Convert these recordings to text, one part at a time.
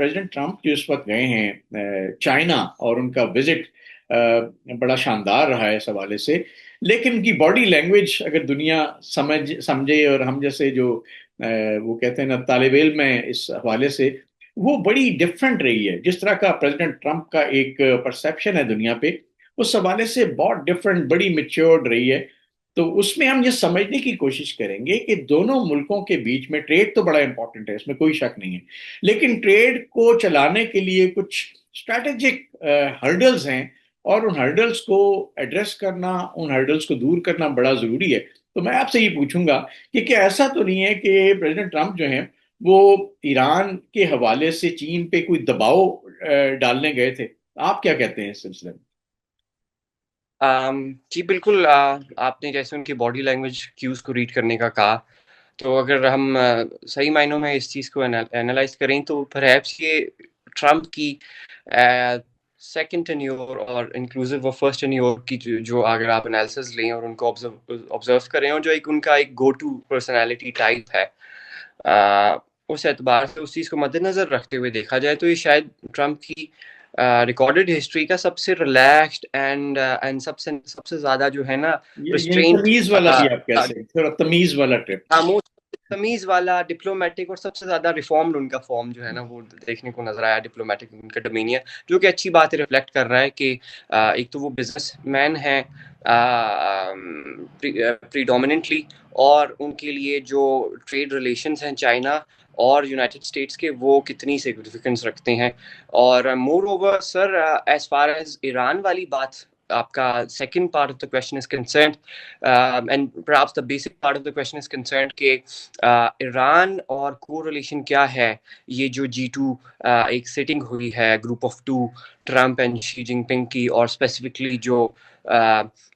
President Trump जो इस वक्त गए हैं चाइना, और उनका विजिट बड़ा शानदार रहा है इस हवाले से। लेकिन उनकी बॉडी लैंग्वेज अगर दुनिया समझे, और हम जैसे जो वो कहते हैं ना तालिब इल्म है इस हवाले से, वो बड़ी डिफरेंट रही है। जिस तरह का प्रेसिडेंट ट्रम्प का एक परसेप्शन है दुनिया पे, उस हवाले से बहुत डिफरेंट, बड़ी मेच्योर्ड रही है। तो उसमें हम ये समझने की कोशिश करेंगे कि दोनों मुल्कों के बीच में ट्रेड तो बड़ा इंपॉर्टेंट है, इसमें कोई शक नहीं है, लेकिन ट्रेड को चलाने के लिए कुछ स्ट्रैटेजिक हर्डल्स हैं, और उन हर्डल्स को एड्रेस करना, उन हर्डल्स को दूर करना बड़ा जरूरी है। तो मैं आपसे ये पूछूंगा कि क्या ऐसा तो नहीं है कि प्रेसिडेंट ट्रम्प जो हैं वो ईरान के हवाले से चीन पे कोई दबाव डालने गए थे? आप क्या कहते हैं इस सिलसिले में? जी बिल्कुल, आपने जैसे उनकी बॉडी लैंग्वेज क्यूज को रीड करने का कहा, तो अगर हम सही मायनों में इस चीज़ को एनालाइज करें तो परहैप्स ये ट्रम्प की सेकंड टेन्योर और इंक्लूसिव ऑफ फर्स्ट टेन्योर की जो अगर आप एनालिसिस लें और उनको ऑब्जर्व करें, और जो एक उनका एक गो टू पर्सनैलिटी टाइप है, अ, उस एतबार से उस चीज़ को मद्देनजर रखते हुए देखा जाए तो ये शायद ट्रम्प की रिकॉर्डेड हिस्ट्री का सबसे रिलैक्स्ड एंड सबसे सबसे ज्यादा जो है ना ये रिस्ट्रेंट, तमीज वाला भी आप कह सकते हैं, थोड़ा तमीज वाला ट्रिप। खामोश, तमीज वाला, डिप्लोमेटिक और सबसे ज्यादा रिफॉर्म्ड उनका फॉर्म जो है ना वो देखने को नजर आया। डिप्लोमेटिक उनका डोमिनियन, जो कि अच्छी बात है, रिफ्लेक्ट कर रहा है कि एक तो वो बिजनेसमैन है प्रीडोमिनेंटली, और उनके लिए जो ट्रेड रिलेशंस हैं चाइना और यूनाइटेड स्टेट्स के, वो कितनी सिग्निफिकेंस रखते हैं। और moreover sir, as far as Iran वाली बात, आपका second part of the question is concern, and perhaps the basic part of the question is concerned कि ईरान और को रिलेशन क्या है। ये जो G2 एक सिटिंग हुई है, group of two, Trump and Xi Jinping की, और स्पेसिफिकली जो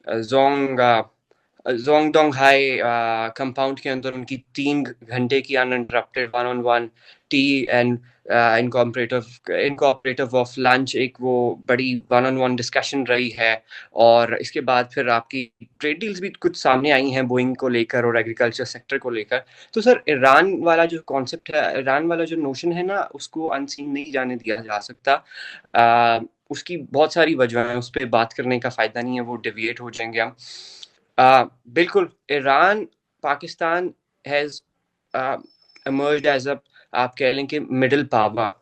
जोंग जोंगडोंग हाई कंपाउंड के अंदर उनकी 3 घंटे की uninterrupted one on one tea and incorporative of lunch, एक वो बड़ी वन ऑन वन डिस्कशन रही है। और इसके बाद फिर आपकी ट्रेड डील्स भी कुछ सामने आई हैं बोइंग को लेकर और एग्रीकल्चर सेक्टर को लेकर। तो सर, ईरान वाला जो कॉन्सेप्ट है, ईरान वाला जो नोशन है ना, उसको अनसीन नहीं जाने दिया जा सकता। उसकी बहुत सारी वजह है, उस पर बात करने का फायदा नहीं है, वो डिविएट हो जाएंगे हम। बिल्कुल, Iran Pakistan has emerged as a, आप कह लें कि middle power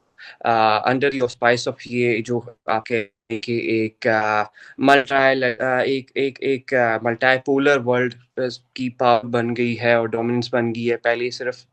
under the auspices of, ये जो आप कह लें कि एक मल्टीपोलर वर्ल्ड की पावर बन गई है और डोमिनेंस बन गई है। पहले सिर्फ